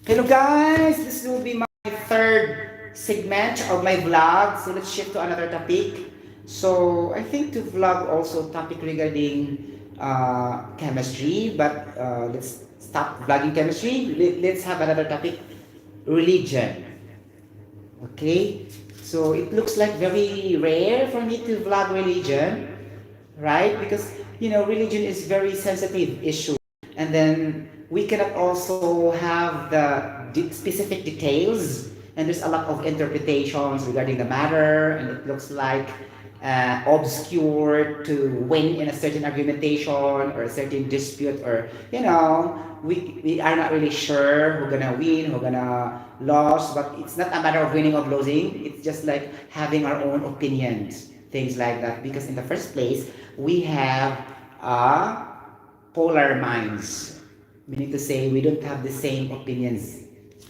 Hello guys, this will be my third segment of my vlog. So let's shift to another topic. So I think to vlog also topic regarding chemistry, but let's stop vlogging chemistry. Let's have another topic, religion. Okay, so it looks like very rare for me to vlog religion, right? Because religion is very sensitive issue, and then we cannot also have the specific details, and there's a lot of interpretations regarding the matter, and it looks like obscure to win in a certain argumentation or a certain dispute, or we are not really sure who's gonna win, who's gonna lose, but it's not a matter of winning or losing. It's just like having our own opinions, things like that. Because in the first place, we have polar minds, meaning to say we don't have the same opinions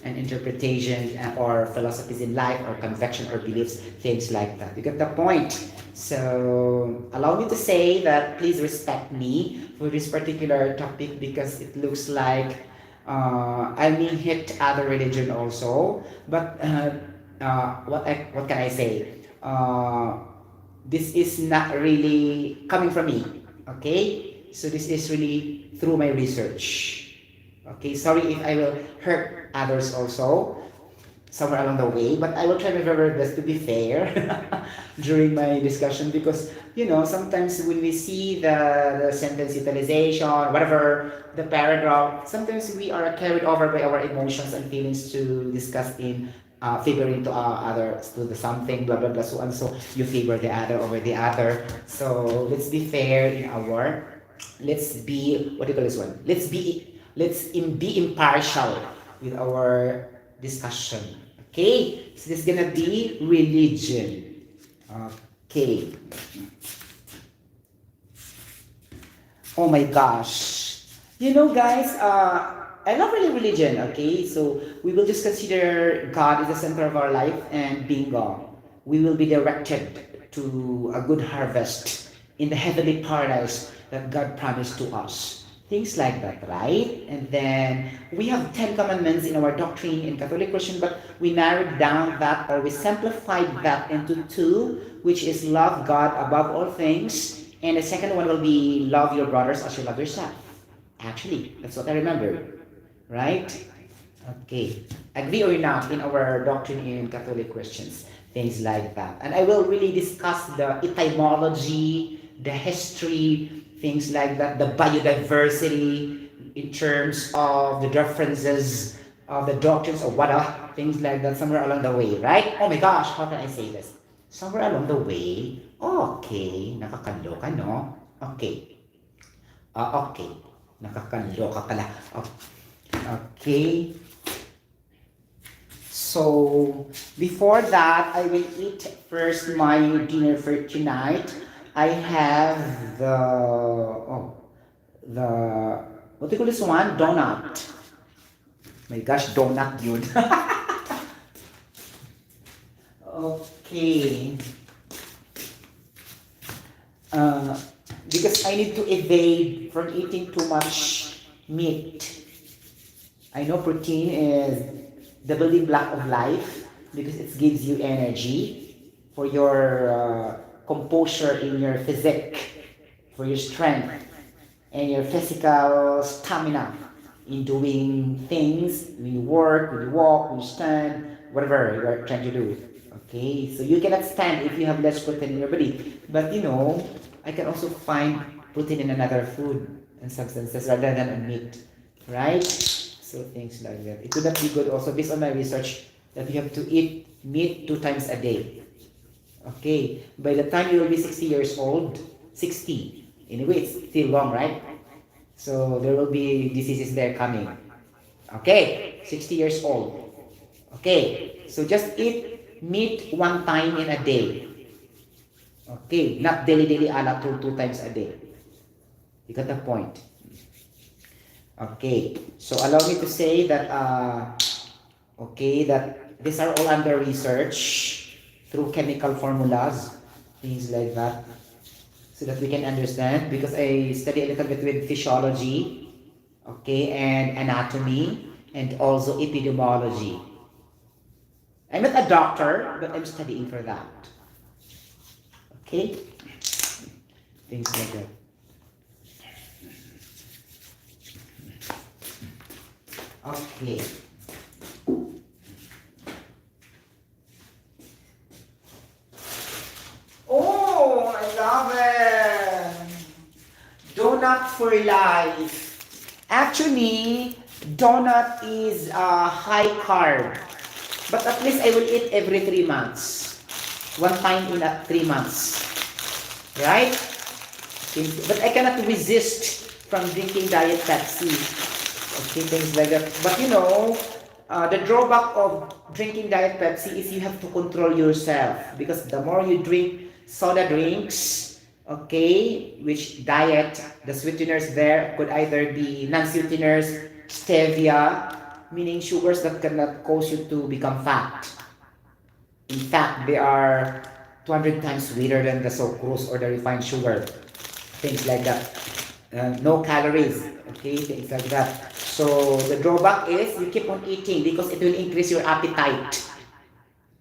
and interpretations or philosophies in life or conviction or beliefs, things like that. You get the point? So allow me to say that please respect me for this particular topic because it looks like I may hit other religion also, but what can I say? This is not really coming from me. Okay, so this is really through my research. Okay, sorry if I will hurt others also somewhere along the way, but I will try my very best to be fair during my discussion because sometimes when we see the sentence utilization, whatever the paragraph, sometimes we are carried over by our emotions and feelings to discuss in favoring to others to the something blah blah blah so and so you favor the other over the other. So let's be fair in our let's be what do you call this one? Be impartial with our discussion. Okay, so this is gonna be religion. Okay. Oh my gosh. Guys, I love really religion, okay? So we will just consider God is the center of our life and bingo. We will be directed to a good harvest in the heavenly paradise that God promised to us. Things like that, right? And then we have 10 commandments in our doctrine in Catholic Christian, but we narrowed down that or we simplified that into two, which is love God above all things, and the second one will be love your brothers as you love yourself. Actually, that's what I remember. Right? Okay. Agree or not in our doctrine in Catholic Christians. Things like that. And I will really discuss the etymology, the history, things like that, the biodiversity in terms of the differences of the doctrines or what things like that somewhere along the way, right? Oh my gosh, how can I say this? Somewhere along the way, okay, nakakaloka, no? Okay. Okay. Nakakaloka pala. Okay. So, before that, I will eat first my dinner for tonight. I have the, what do you call this one? Donut. My gosh, donut yun. Okay. Because I need to evade from eating too much meat. I know protein is the building block of life because it gives you energy for your composure in your physique, for your strength and your physical stamina in doing things when you work, when you walk, when you stand, whatever you are trying to do. Okay, so you cannot stand if you have less protein in your body. But I can also find protein in another food and substances rather than a meat, right? So things like that. It would not be good also based on my research that you have to eat meat 2 times a day. Okay, by the time you will be 60 years old, 60. Anyway, it's still long, right? So there will be diseases there coming. Okay, 60 years old. Okay, so just eat meat 1 time in a day. Okay, not daily ala two times a day. You got the point. Okay, so allow me to say that okay, that these are all under research through chemical formulas, things like that, so that we can understand. Because I study a little bit with physiology, okay, and anatomy, and also epidemiology. I'm not a doctor, but I'm studying for that. Okay? Things like that. Okay. Oh, I love it. Donut for life. Actually, donut is high carb. But at least I will eat every 3 months. One time in 3 months. Right? But I cannot resist from drinking Diet Pepsi. Okay, things like that. But you know, the drawback of drinking Diet Pepsi is you have to control yourself. Because the more you drink soda drinks, okay, which diet, the sweeteners there could either be non-sweeteners, stevia, meaning sugars that cannot cause you to become fat. In fact, they are 200 times sweeter than the sucrose or the refined sugar. Things like that. No calories, okay, things like that. So the drawback is you keep on eating because it will increase your appetite.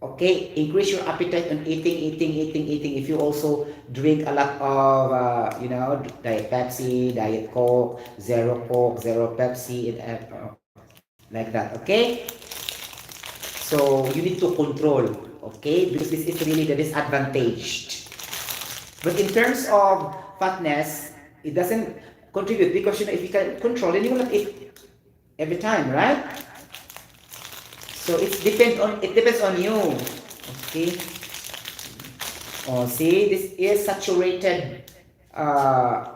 Okay, increase your appetite on eating. If you also drink a lot of, Diet Pepsi, Diet Coke, Zero Pepsi, like that. Okay, so you need to control. Okay, because this is really the disadvantaged. But in terms of fatness, it doesn't contribute because if you can control, then you will not eat every time, right? So it depends on you. Okay. Oh, see, this is saturated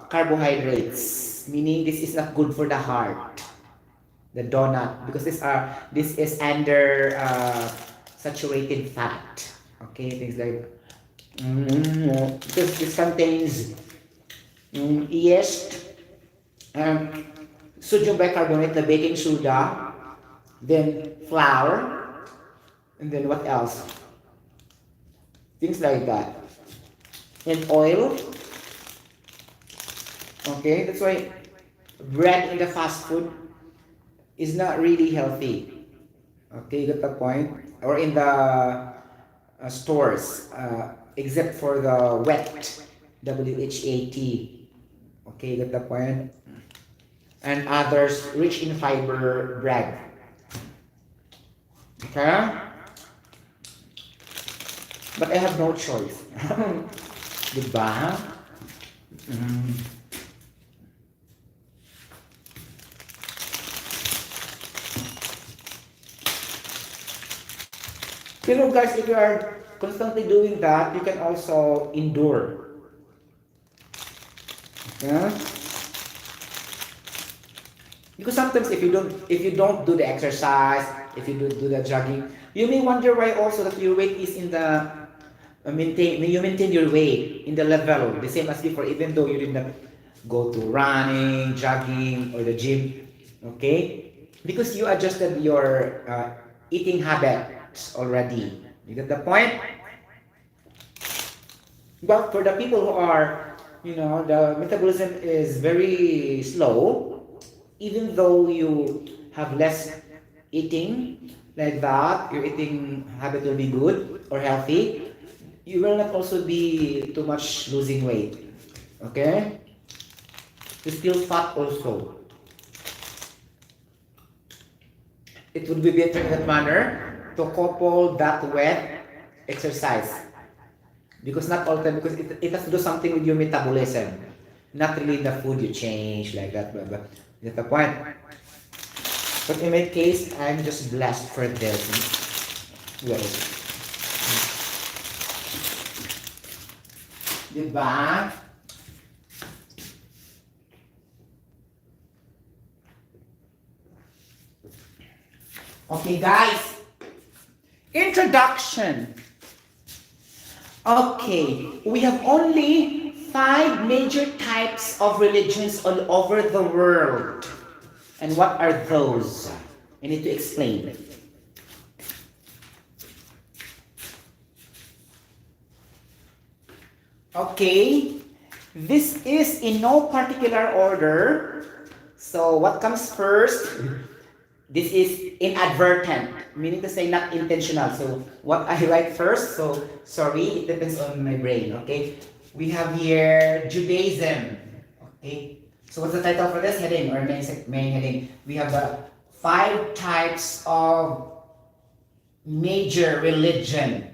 carbohydrates, meaning this is not good for the heart. The donut, because this is under saturated fat. Okay, things like because this contains yeast, sodium bicarbonate, the baking soda, then flour, and then what else? Things like that. And oil. Okay, that's why bread in the fast food is not really healthy. Okay, you got the point? Or in the stores, except for the wet, WHAT. Okay, you got the point? And others rich in fiber bread. Okay? But I have no choice. Diba? Mm. Pero guys, if you are constantly doing that, you can also endure. Yeah? Because sometimes if you don't do the exercise, if you don't do the jogging, you may wonder why also that your weight is in the you maintain your weight in the level the same as before, even though you did not go to running, jogging, or the gym. Okay, because you adjusted your eating habits already. You get the point? But for the people who are, the metabolism is very slow, even though you have less eating like that, your eating habit will be good or healthy, you will not also be too much losing weight. Okay? You still fat also. It would be better in that manner to couple that with exercise. Because not all the time, because it has to do something with your metabolism. Not really the food you change like that, blah blah. That's the point. But in my case, I'm just blessed for this. Where is it? Diba? Okay, guys. Introduction. Okay, we have only 5 major types of religions all over the world. And what are those? I need to explain. Okay, this is in no particular order. So what comes first? This is inadvertent, meaning to say not intentional. So what I write first, so sorry, it depends on my brain, okay? We have here Judaism, okay? So what's the title for this heading or main heading? We have 5 types of major religion.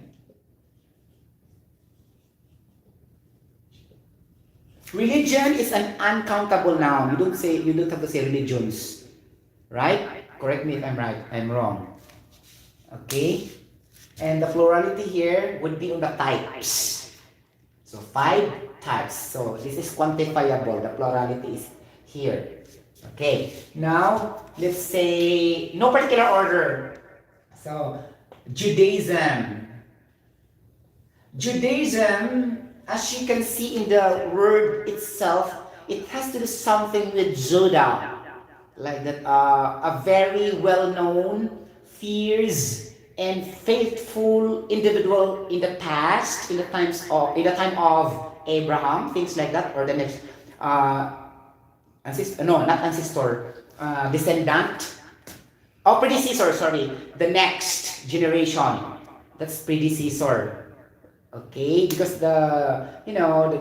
Religion is an uncountable noun. You don't have to say religions, right? Correct me if I'm right, I'm wrong. Okay? And the plurality here would be on the types. So 5 types. So this is quantifiable. The plurality is here. Okay. Now, let's say no particular order. So Judaism. Judaism, as you can see in the word itself, it has to do something with Judah. Like that, a very well-known, fierce, and faithful individual in the past, in the time of Abraham, things like that, or the next, not ancestor, descendant, predecessor, sorry, the next generation. That's predecessor. Okay, because the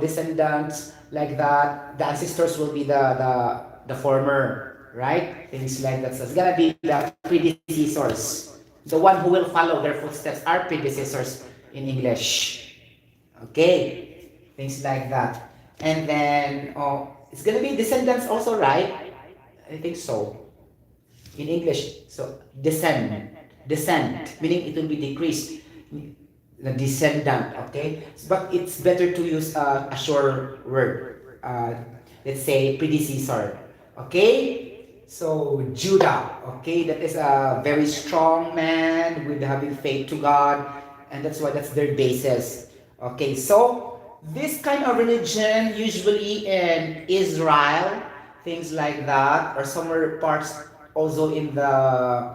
descendants like that, the ancestors will be the former, right? Things like that. So it's gonna be the predecessors. The one who will follow their footsteps are predecessors in English. Okay, things like that. And then it's gonna be descendants also, right? I think so. In English, so descent, meaning it will be decreased. The descendant, okay? But it's better to use a short word. Let's say predecessor, okay? So Judah, okay, that is a very strong man with having faith to God, and that's their basis. Okay, so this kind of religion usually in Israel, things like that, or somewhere parts also in the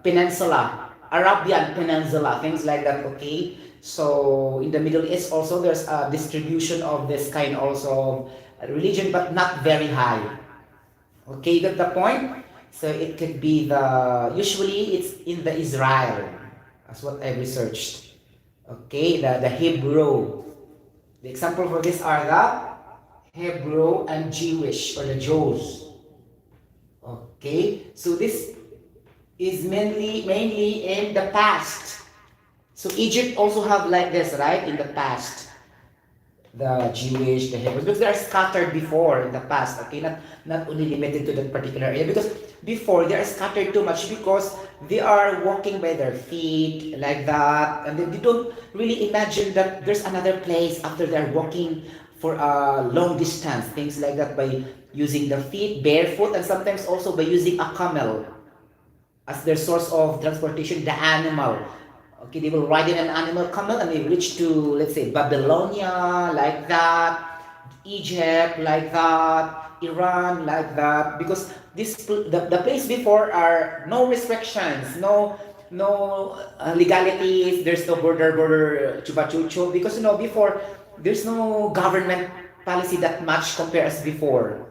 peninsula, Arabian Peninsula, things like that. Okay, so in the Middle East also there's a distribution of this kind also of religion, but not very high. Okay, you got the point? So it could be usually it's in the Israel. That's what I researched. Okay, the Hebrew. The example for this are the Hebrew and Jewish or the Jews. Okay, so this is mainly in the past. So Egypt also have like this, right? In the past, the Jewish, the Hebrews, because they are scattered before in the past. Okay, not only limited to that particular area, because before they are scattered too much because they are walking by their feet like that, and they don't really imagine that there's another place after they're walking for a long distance, things like that, by using the feet barefoot, and sometimes also by using a camel as their source of transportation, the animal. Okay, they will ride in an animal camel and they reach to, let's say, Babylonia, like that, Egypt, like that, Iran, like that, because the place before are no restrictions, no legalities. There's no border chupa chucho, because before there's no government policy that much compared as before.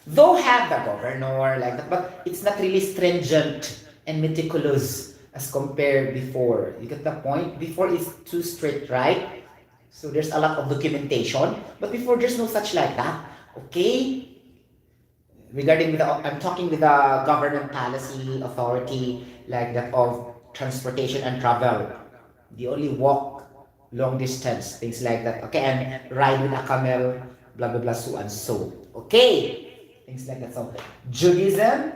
Though have the governor like that, but it's not really stringent and meticulous as compared before. You get the point? Before it's too strict, right? So there's a lot of documentation, but before there's no such like that. Okay? Regarding I'm talking with the government policy authority like that of transportation and travel. They only walk long distance, things like that. Okay, and ride with a camel, blah blah blah, so and so. Okay? Things like that. So Judaism,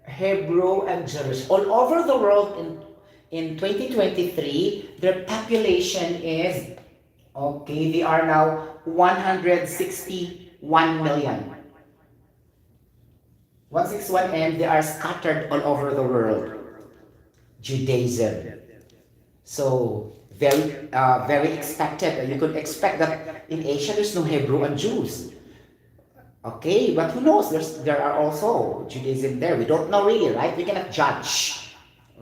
Hebrew, and Jewish all over the world in 2023, their population is okay. They are now 161 million. 161, and they are scattered all over the world. Judaism. So very expected. You could expect that in Asia there's no Hebrew and Jews. Okay, but who knows? There are also Judaism there. We don't know really, right? We cannot judge.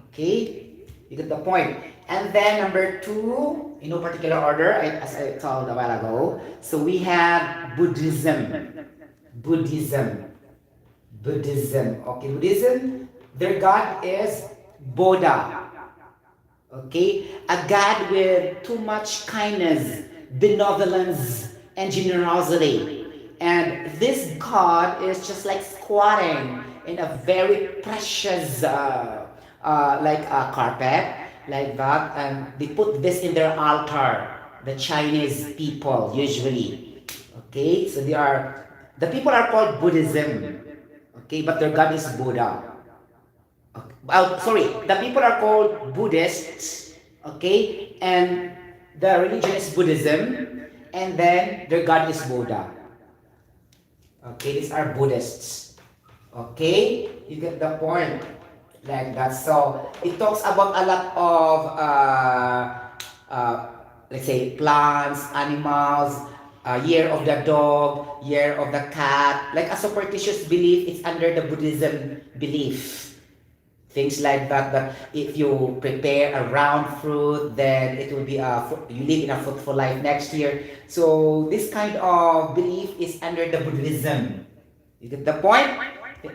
Okay, you get the point. And then number 2, in no particular order, as I told a while ago. So we have Buddhism. Buddhism. Okay, Buddhism, their god is Buddha. Okay, a god with too much kindness, benevolence, and generosity. And this god is just like squatting in a very precious, like a carpet, like that. And they put this in their altar. The Chinese people usually. Okay, so the people are called Buddhism. Okay, but their god is Buddha. Sorry, the people are called Buddhists, okay, and the religion is Buddhism, and then their god is Buddha. Okay, these are Buddhists. Okay, you get the point, like that. So it talks about a lot of, let's say, plants, animals, year of the dog, year of the cat, like a superstitious belief. It's under the Buddhism belief. Things like that, that if you prepare a round fruit, then it will be you live in a fruitful life next year. So this kind of belief is under the Buddhism. You get the point?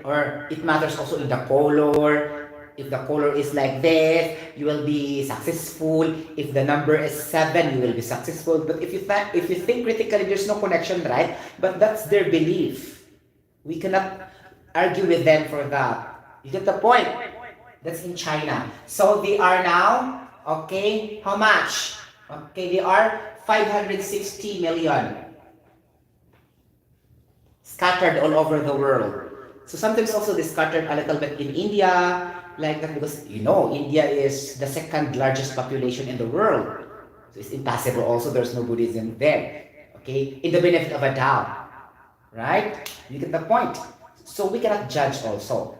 Or it matters also in the color. If the color is like this, you will be successful. If the number is 7, you will be successful. But if you think critically, there's no connection, right? But that's their belief. We cannot argue with them for that. You get the point? That's in China. So they are now, okay, how much? Okay, they are 560 million scattered all over the world. So sometimes also they scattered a little bit in India, like that, because India is the second largest population in the world. So it's impossible also, there's no Buddhism there. Okay, in the benefit of a doubt. Right? You get the point. So we cannot judge also.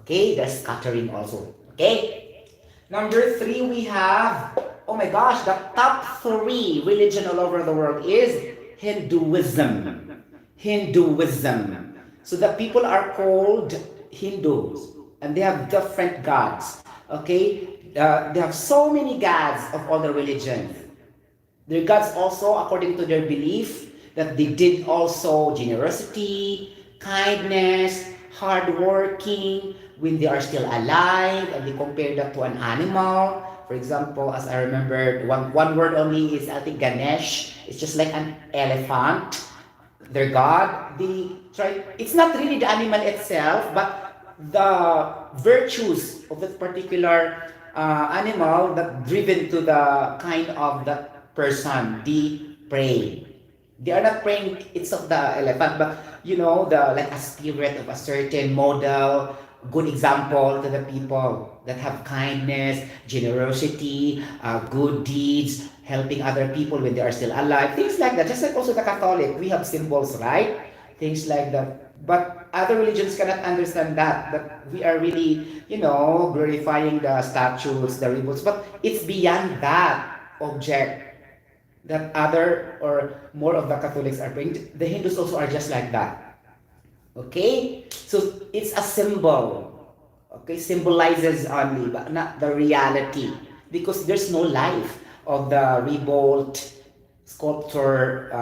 Okay, there's scattering also. Okay. Number 3, we have, oh my gosh, the top 3 religion all over the world is Hinduism. Hinduism. So the people are called Hindus, and they have different gods. Okay, they have so many gods of all the religions. Their gods also, according to their belief, that they did also generosity, kindness, hardworking when they are still alive, and they compare that to an animal. For example, as I remember, one word only is, I think, Ganesh. It's just like an elephant. Their god, it's not really the animal itself, but the virtues of that particular animal that driven to the kind of that person they pray. They are not praying itself the elephant, but like a spirit of a certain model, good example to the people that have kindness, generosity, good deeds, helping other people when they are still alive, things like that. Just like also the Catholic, we have symbols, right? Things like that. But other religions cannot understand that we are really, glorifying the statues, the ribbons, but it's beyond that object that other or more of the Catholics are praying. The Hindus also are just like that. Okay? So it's a symbol. Okay? Symbolizes only, but not the reality. Because there's no life of the rebuilt sculpted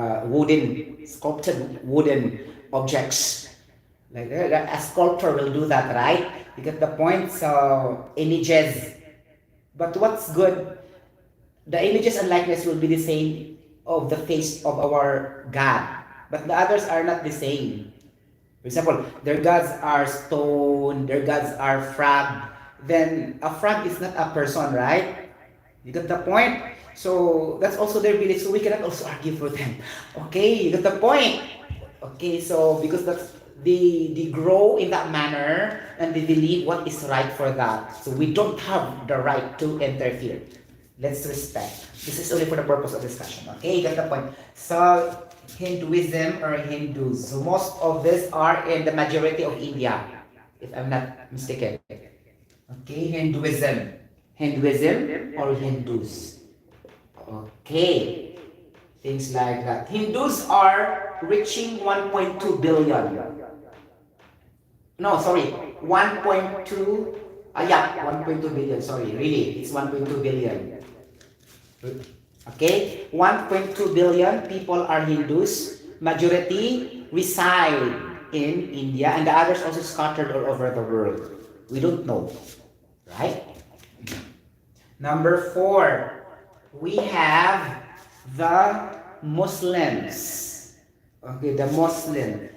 wooden objects. Like a sculptor will do that, right? You get the point? So images. But what's good? The images and likeness will be the same of the face of our God, but the others are not the same. For example, their gods are stone, their gods are frog. Then a frog is not a person, right? You get the point? So that's also their belief. So we cannot also argue for them. Okay, you get the point? Okay, so because they grow in that manner and they believe what is right for that. So we don't have the right to interfere. Let's respect. This is only for the purpose of discussion. Okay, you get the point. So Hinduism or Hindus. So most of these are in the majority of India, if I'm not mistaken. Okay, Hinduism. Hinduism or Hindus. Okay. Things like that. Hindus are reaching 1.2 billion. No, sorry. 1.2. 1.2 billion. Sorry, really. It's 1.2 billion. Okay? 1.2 billion people are Hindus. Majority reside in India, and the others also scattered all over the world. We don't know, right? Number 4, we have the Muslims. Okay, the Muslim.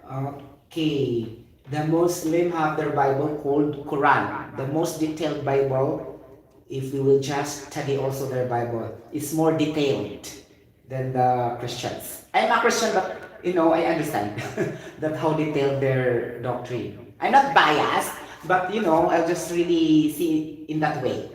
Okay, the Muslim have their Bible called Quran. The most detailed Bible, if we will just study also their Bible, it's more detailed than the Christians. I'm a Christian, but I understand that how detailed their doctrine. I'm not biased, but I'll just really see it in that way.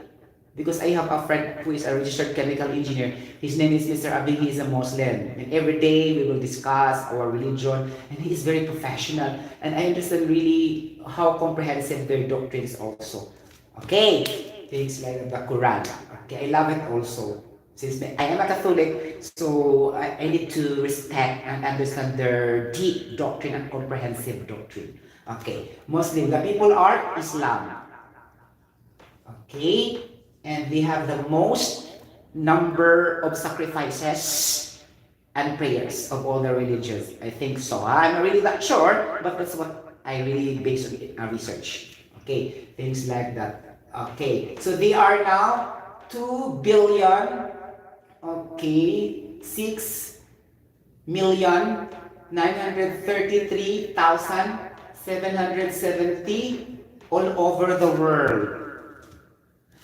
Because I have a friend who is a registered chemical engineer. His name is Mr. Abdi. He is a Muslim. And every day we will discuss our religion. And he is very professional. And I understand really how comprehensive their doctrines also. Okay. Things like the Quran. Okay. I love it also. Since I am a Catholic, so I need to respect and understand their deep doctrine and comprehensive doctrine. Okay. Muslim. The people are Islam. Okay. And they have the most number of sacrifices and prayers of all the religions. I think so. I'm really not sure, but that's what I really base on research. Okay, things like that. Okay, so they are now 2 billion, okay, 6,933,770 all over the world.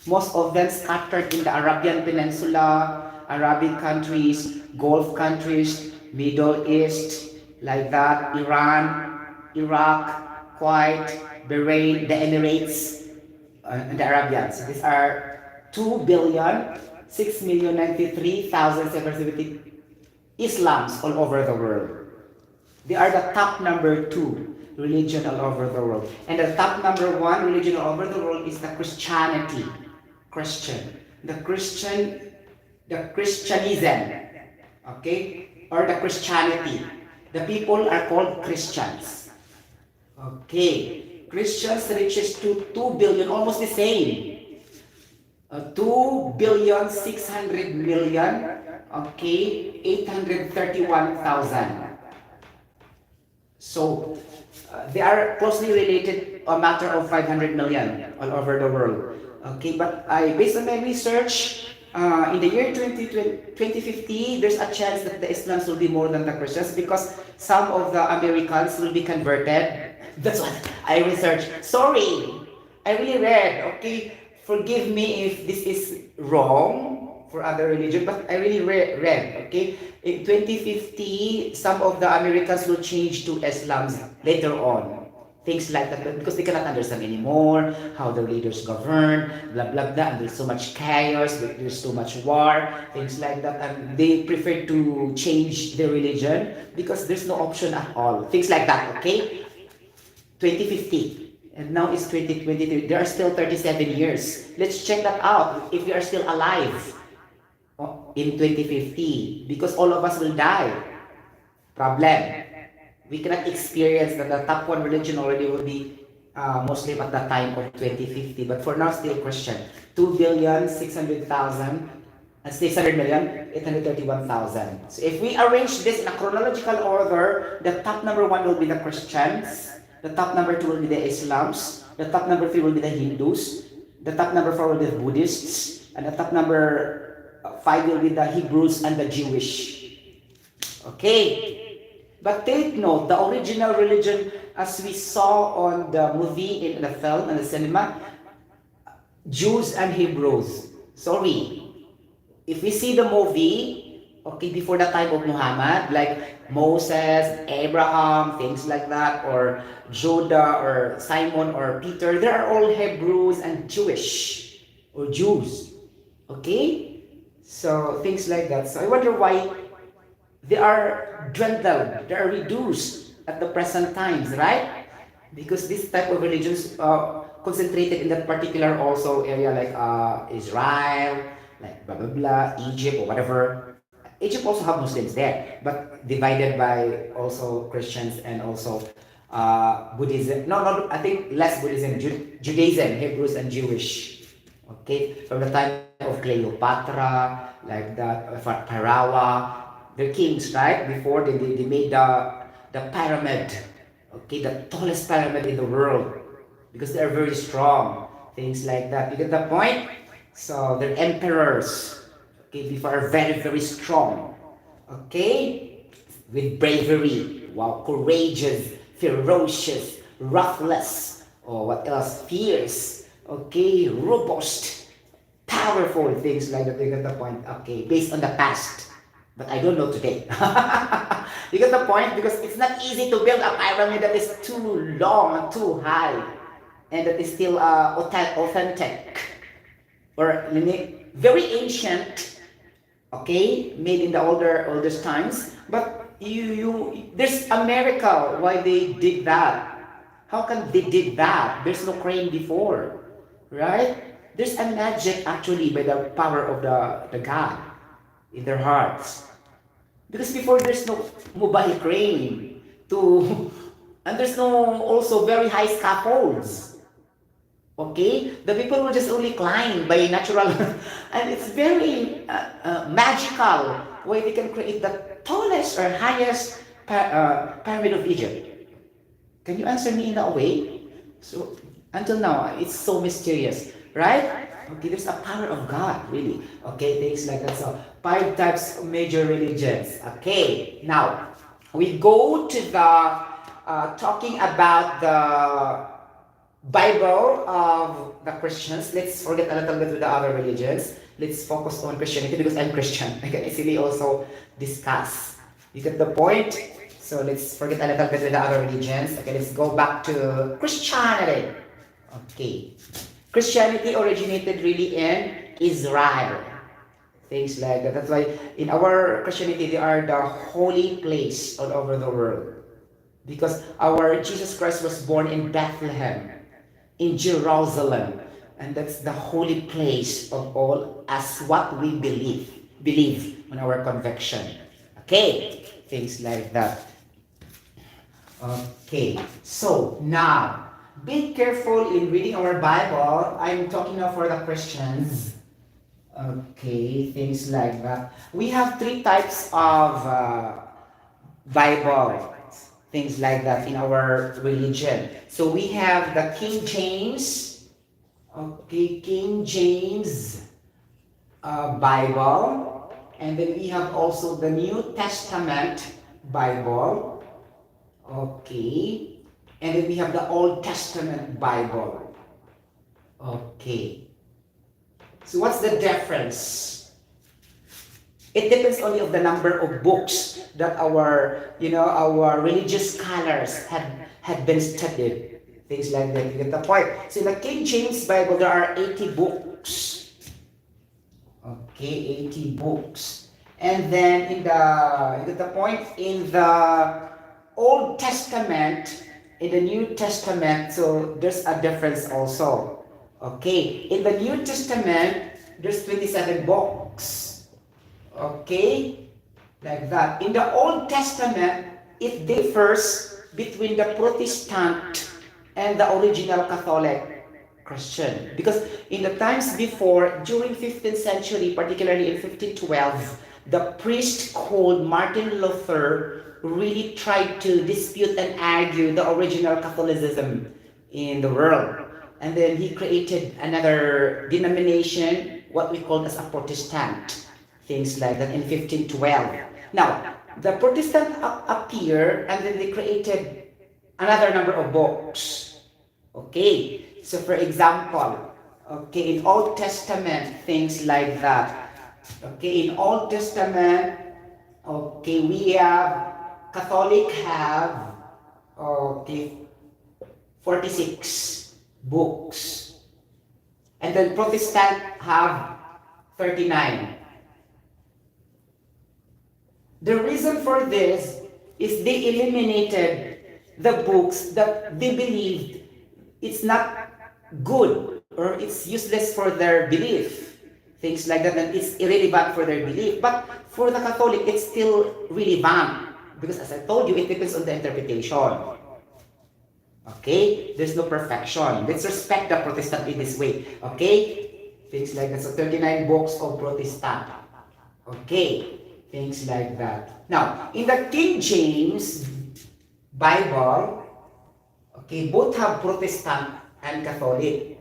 Most of them scattered in the Arabian Peninsula, Arabic countries, Gulf countries, Middle East, like that, Iran, Iraq, Kuwait, Bahrain, the Emirates, and the Arabians. These are 2,6,093,770 Islams all over the world. They are the top number 2 religion all over the world. And the top number 1 religion all over the world is the Christianity. The Christianism, okay, or the Christianity. The people are called Christians. Okay, Christians reaches to 2 billion, almost the same. 2,600,000,000, okay, 831,000. So they are closely related, a matter of 500 million all over the world. Okay, but based on my research, in the year 2050, there's a chance that the Islams will be more than the Christians because some of the Americans will be converted. That's what I researched. Sorry, I really read. Okay, forgive me if this is wrong for other religion, but I really read. Okay, in 2050, some of the Americans will change to Islam later on. Things like that, because they cannot understand anymore how the leaders govern, blah blah blah, and there's so much chaos, there's so much war, things like that, and they prefer to change their religion because there's no option at all. Things like that, okay? 2050, and now it's 2023. There are still 37 years. Let's check that out if we are still alive in 2050, because all of us will die. Problem. We cannot experience that the top 1 religion already will be Muslim at the time of 2050, but for now still Christian. 2,600,000,831,000. So if we arrange this in a chronological order, the top number 1 will be the Christians, the top number 2 will be the Islams, the top number 3 will be the Hindus, the top number 4 will be the Buddhists, and the top number 5 will be the Hebrews and the Jewish. Okay. But take note, the original religion, as we saw on the movie, in the film, and the cinema, Jews and Hebrews. Sorry. If we see the movie, okay, before the time of Muhammad, like Moses, Abraham, things like that, or Judah, or Simon, or Peter, they are all Hebrews and Jewish, or Jews. Okay? So, things like that. So, I wonder why they are dwindled, they are reduced at the present times, right? Because this type of religions concentrated in that particular also area, like Israel, like blah blah blah, Egypt or whatever. Egypt also have Muslims there, but divided by also Christians and also Buddhism. No, I think less Buddhism, Judaism, Hebrews and Jewish. Okay, from the time of Cleopatra, like that, Pharaoh. They're kings, right? Before they made the pyramid. Okay, the tallest pyramid in the world because they're very strong. Things like that. You get the point? So they're emperors. Okay, before are very, very strong. Okay? With bravery. Wow, courageous, ferocious, ruthless. Oh, what else? Fierce. Okay, robust, powerful, things like that. You get the point? Okay, based on the past. But I don't know today. You get the point? Because it's not easy to build a pyramid that is too long and too high and that is still authentic or very ancient, okay, made in the oldest times. But there's a miracle why they did that. How can they did that? There's no crane before, right? There's a magic actually by the power of the God in their hearts. Because before there's no mobile crane to and there's no also very high scaffolds. Okay? The people will just only climb by natural and it's very magical way they can create the tallest or highest pyramid of Egypt. Can you answer me in that way? So until now, it's so mysterious, right? Okay, there's a power of God, really. Okay, things like that. So five types of major religions. Okay, now we go to the talking about the Bible of the Christians. Let's forget a little bit with the other religions. Let's focus on Christianity because I'm Christian. I can easily also discuss. You get the point? So let's forget a little bit with the other religions. Okay, let's go back to Christianity. Okay. Christianity originated really in Israel. Things like that. That's why in our Christianity, they are the holy place all over the world. Because our Jesus Christ was born in Bethlehem, in Jerusalem. And that's the holy place of all as what we believe in our conviction. Okay, things like that. Okay, so now, be careful in reading our Bible. I'm talking now for the Christians. Okay, things like that. We have three types of Bible, things like that in our religion. So we have the King James, okay, King James Bible, and then we have also the New Testament Bible, okay, and then we have the Old Testament Bible, okay. So what's the difference? It depends only of the number of books that our religious scholars had been studied. Things like that. You get the point? So in the King James Bible, there are 80 books. Okay, 80 books. And then you get the point? In the Old Testament, in the New Testament, so there's a difference also. Okay, in the New Testament, there's 27 books. Okay, like that. In the Old Testament, it differs between the Protestant and the original Catholic Christian. Because in the times before, during 15th century, particularly in 1512, the priest called Martin Luther really tried to dispute and argue the original Catholicism in the world. And then he created another denomination, what we call as a Protestant, things like that in 1512. Now, the Protestant appeared and then they created another number of books. Okay, so for example, okay, in Old Testament, things like that. Okay, in Old Testament, okay, we have, Catholic have, okay, 46 books. And then Protestant have 39. The reason for this is they eliminated the books that they believed it's not good or it's useless for their belief. Things like that, and it's irrelevant for their belief. But for the Catholic, it's still relevant. Because as I told you, it depends on the interpretation. Okay? There's no perfection. Let's respect the Protestant in this way. Okay? Things like that. So 39 books of Protestant. Okay? Things like that. Now, in the King James Bible, Okay, both have Protestant and Catholic.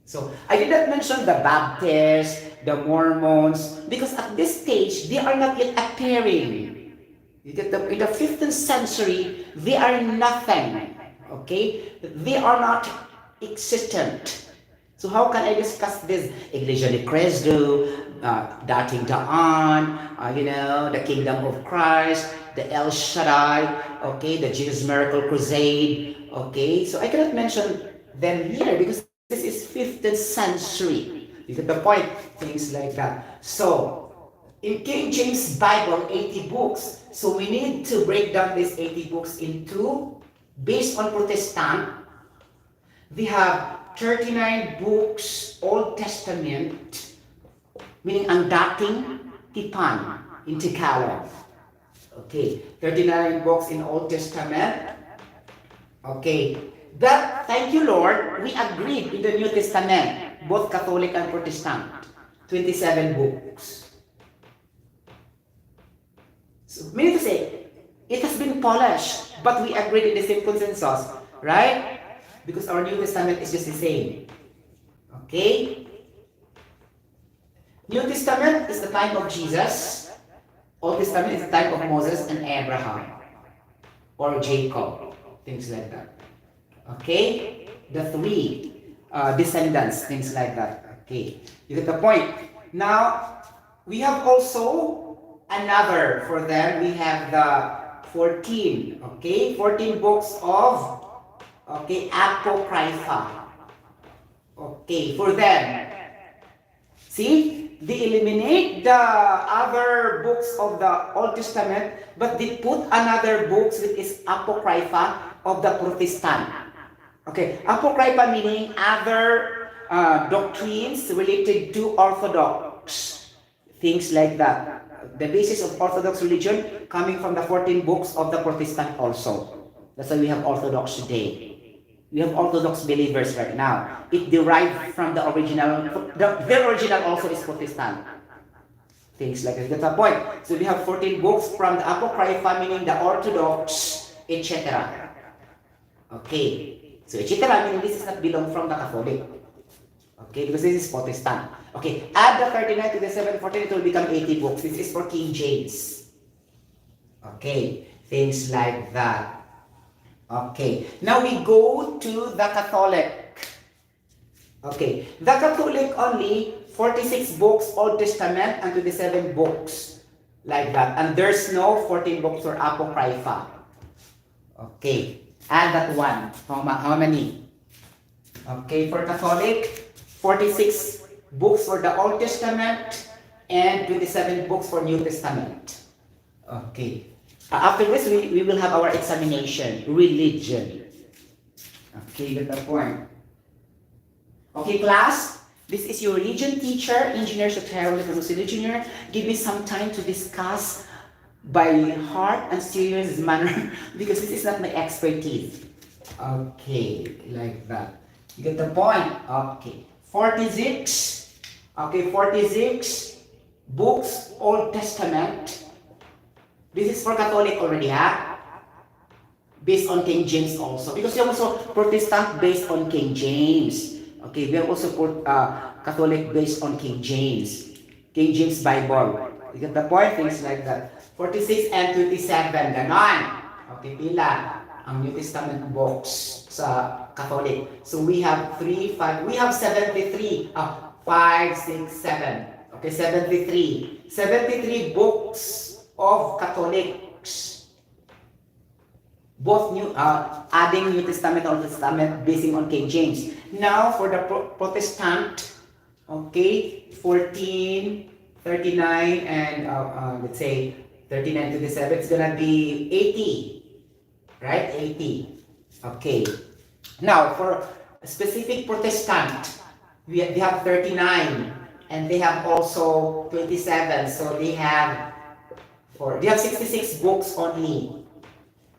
So I did not mention the Baptists, the Mormons, because at this stage, they are not yet appearing. You get in the 15th century, they are nothing. Okay? They are not existent. So how can I discuss this? Iglesia ni Cristo, Dating Daan, the Kingdom of Christ, the El Shaddai, okay, the Jesus Miracle Crusade, okay? So I cannot mention them here because this is 15th century. You get the point? Things like that. So, in King James Bible, 80 books. So we need to break down these 80 books into, based on Protestant, we have 39 books, Old Testament, meaning ang dating tipan in Tagalog. Okay, 39 books in Old Testament. Okay, that, thank you Lord, we agreed in the New Testament, both Catholic and Protestant, 27 books. So, meaning to say, it has been polished, but we agreed in the same consensus, right? Because our New Testament is just the same. Okay? New Testament is the time of Jesus. Old Testament is the time of Moses and Abraham. Or Jacob. Things like that. Okay? The three descendants. Things like that. Okay? You get the point. Now, we have also another for them. We have the 14. Okay? 14 books of Apocrypha. Okay, for them. See, they eliminate the other books of the Old Testament, but they put another books which is Apocrypha of the Protestant. Okay, Apocrypha meaning other doctrines related to Orthodox. Things like that. The basis of Orthodox religion coming from the 14 books of the Protestant also. That's why we have Orthodox today. We have Orthodox believers right now. It derived from the original. The original also is Protestant. Things like that. That's the point. So we have 14 books from the Apocrypha, meaning the Orthodox, etc. Okay. So etc. meaning this is not belong from the Catholic. Okay, because this is Protestant. Okay, add the 39 to the 714, it will become 80 books. This is for King James. Okay, things like that. Okay, now we go to the Catholic. Okay, the Catholic only 46 books Old Testament and 27 books like that. And there's no 14 books for Apocrypha. Okay, add that one. How many? Okay, for Catholic, 46 books for the Old Testament and 27 books for New Testament. Okay. After this, we will have our examination, religion. Okay, get the point. Okay, class, this is your religion teacher, Engineer Sotero Leprosilio Jr. Give me some time to discuss by heart and serious manner because this is not my expertise. Okay, like that. You get the point? Okay. 46. Okay, 46 books, Old Testament. This is for Catholic already, ha? Based on King James also. Because you have also Protestant based on King James. Okay, we have also Catholic based on King James. King James Bible. You get the point? Things like that. 46 and 27, ganon. Okay, pila ang New Testament books sa Catholic. So we have 3, 5, we have 73. 5, 6, 7. Okay, 73. 73 books of Catholics, both adding New Testament or Old Testament basing on King James. Now for the Protestant, okay, 14, 39, and let's say 39 to the 7, it's gonna be 80, right? 80. Okay. Now for a specific Protestant, they have 39, and they have also 27. So they have 66 books only.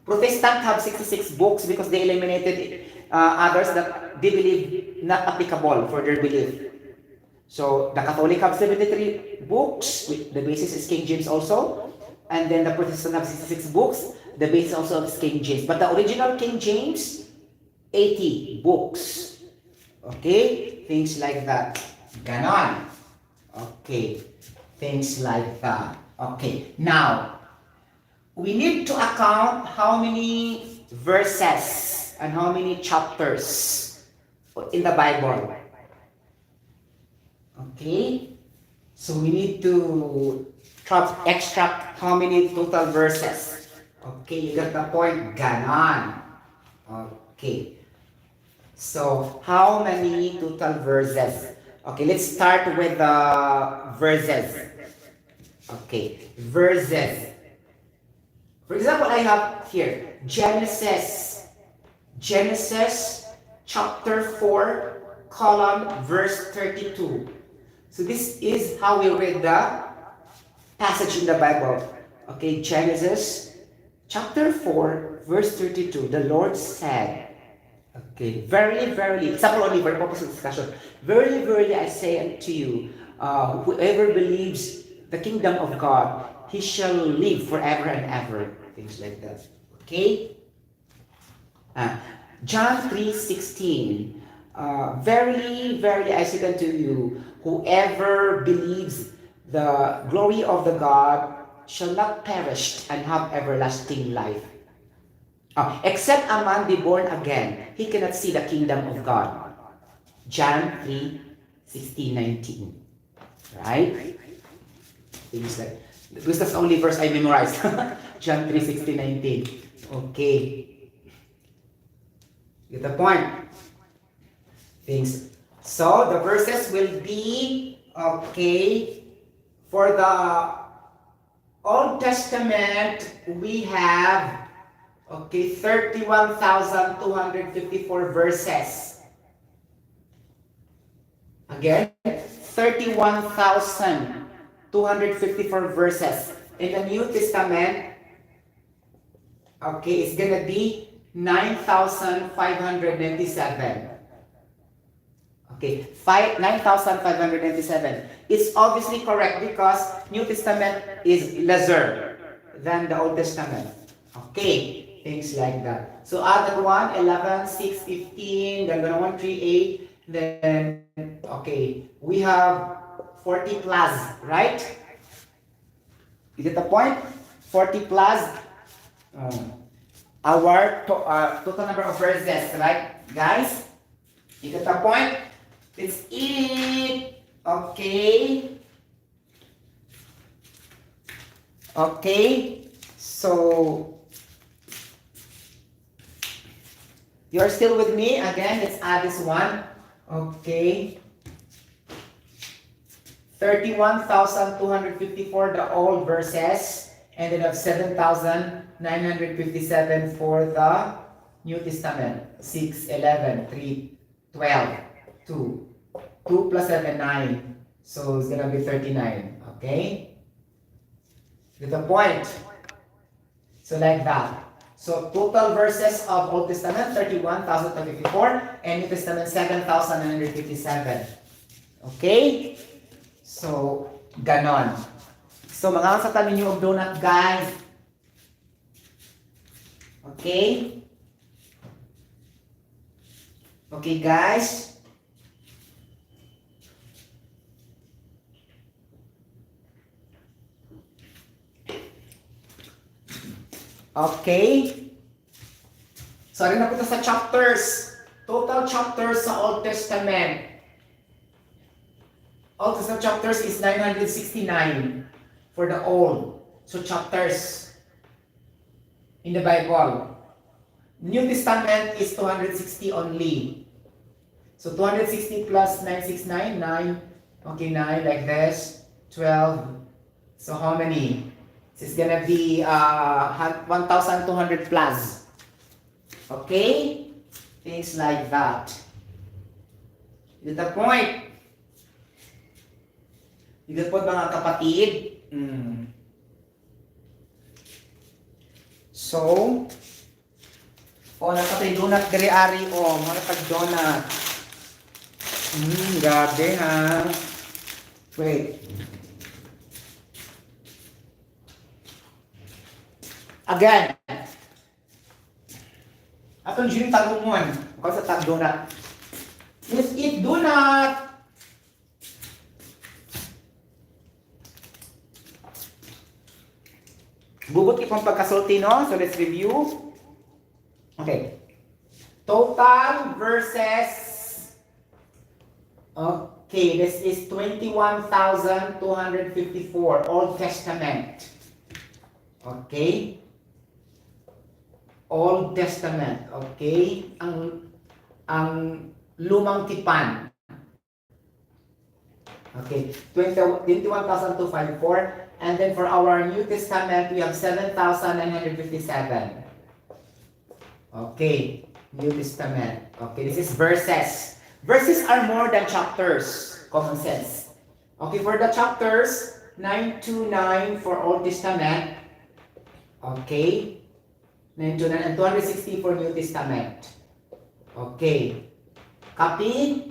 Protestant have 66 books because they eliminated others that they believe not applicable for their belief. So the Catholic have 73 books, the basis is King James also, and then the Protestant have 66 books, the basis also is King James. But the original King James 80 books. Okay? Things like that. Ganon. Okay. Things like that. Okay. Now, we need to account how many verses and how many chapters in the Bible. Okay? So we need to extract how many total verses. Okay, you got the point? Ganon. Okay. So, how many total verses? Okay, let's start with the verses. Okay, verses. For example, I have here Genesis chapter 4, column, verse 32. So this is how we read the passage in the Bible. Okay, Genesis chapter 4, verse 32. The Lord said, okay, verily, verily, example only for the purpose of discussion. Verily, verily, I say unto you, whoever believes the kingdom of God, he shall live forever and ever. Things like that. Okay? John 3:16. Verily, verily, I say unto you, whoever believes the glory of the God shall not perish and have everlasting life. Except a man be born again, he cannot see the kingdom of God. John 3:16-19. Right? Things like, because that's the only verse I memorized. John 3:16-19. Okay. Get the point? Things. So, the verses will be, okay, for the Old Testament, we have, okay, 31,254 verses. Again, 31,254 verses. In the New Testament, okay, it's gonna be 9,597. Okay, 9,597. It's obviously correct because New Testament is lesser than the Old Testament. Okay, things like that. So add that 1, 11, 6, 15, then 1, 3, 8, then, okay, we have 40 plus, right? You get the point? 40 plus our total number of verses, right, guys? You get the point? It's it. Okay. Okay. So, you're still with me? Again, let's add this one. Okay. 31,254, the old verses, and then have 7,957 for the New Testament. 6, 11, 3, 12, 2. 2 plus 7, 9. So it's gonna be 39. Okay? Get the point? So like that. So total verses of Old Testament, 31,054, and New Testament, 7,957. Okay? So, ganon. So, mga sa tanin nyo of donut, guys. Okay? Okay, guys? Okay? So, rin na po sa chapters. Total chapters sa Old Testament. Old Testament chapters is 969 for the old. So chapters in the Bible. New Testament is 260 only. So 260 plus 969, 9. Okay, 9 like this. 12. So how many? This is gonna be 1,200 plus. Okay? Things like that. Is the point? Ito po mga kapatid. So, nakapay donut diri ari mga pag-donut. Grabe ha. Wait. Again. Atong June tagumon. Ako sa tag donut. Let's eat donut! Bubot ipong pagkasulti, no? So let's review. Okay. Total versus... Okay, this is 21,254, Old Testament. Okay? Old Testament, okay? Ang lumang tipan. Okay, 21,254. And then for our New Testament, we have 7,957. Okay, New Testament. Okay, this is verses. Verses are more than chapters. Common sense. Okay, for the chapters, 929 for Old Testament. Okay. 929 and 260 for New Testament. Okay. Copy?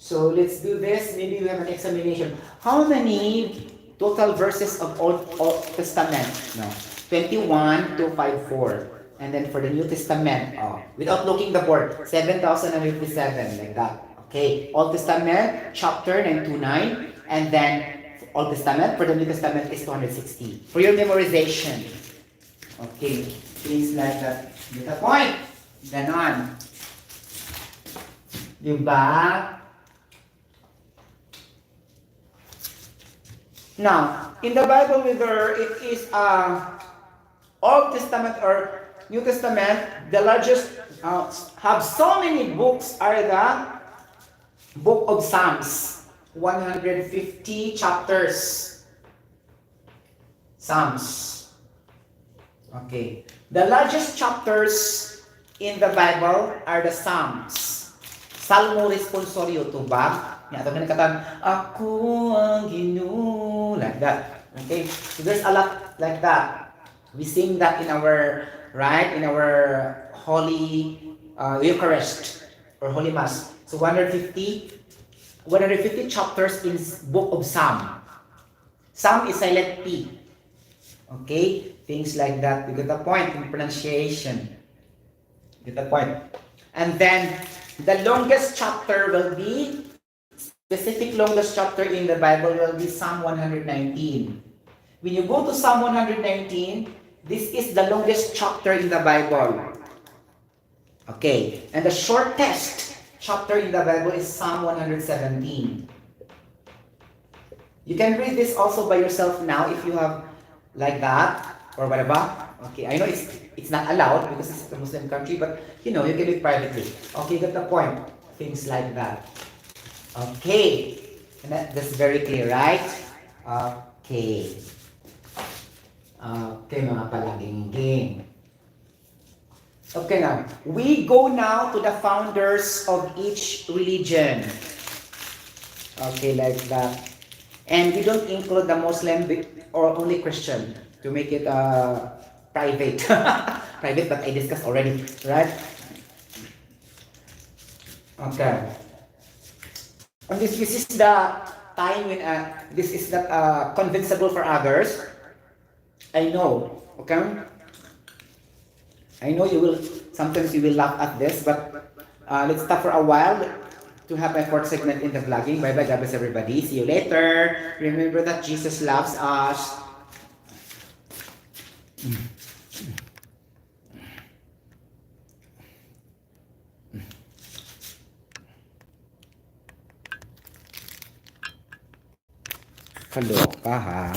So let's do this. Maybe we have an examination. How many total verses of Old Testament? No. 21 to 54. And then for the New Testament, without looking the board, 7,057, like that. Okay, Old Testament, chapter 929, and then Old Testament, for the New Testament is 260. For your memorization. Okay, things like that. Get the point? Ganon. Diba? Now, in the Bible, whether it is Old Testament or New Testament, the largest have so many books are the Book of Psalms, 150 chapters. Psalms. Okay. The largest chapters in the Bible are the Psalms. Salmo responsorio to ba? Ito na nakatan, ako ang Ginoo, like that. Okay. So there's a lot like that. We sing that in our, right, in our Holy Eucharist or Holy Mass. So 150 chapters in Book of Psalm. Psalm is silent P. Okay? Things like that. You get the point in pronunciation. Get the point. And then, the longest chapter will be, specific longest chapter in the Bible will be Psalm 119. When you go to Psalm 119, this is the longest chapter in the Bible. Okay. And the shortest chapter in the Bible is Psalm 117. You can read this also by yourself now if you have like that or whatever. Okay, I know it's not allowed because it's a Muslim country, but you know, you can do it privately. Okay, got the point. Things like that. Okay. And that's very clear, right? Okay. Okay, mga palaging. Okay, now, we go now to the founders of each religion. Okay, like that. And we don't include the Muslim or only Christian to make it private. Private, but I discussed already, right? Okay. And this is the time when this is not convincible for others. I know, okay? I know sometimes you will laugh at this, but let's stop for a while to have my fourth segment in the vlogging. Bye-bye, God bless everybody. See you later. Remember that Jesus loves us. Kaloka ha.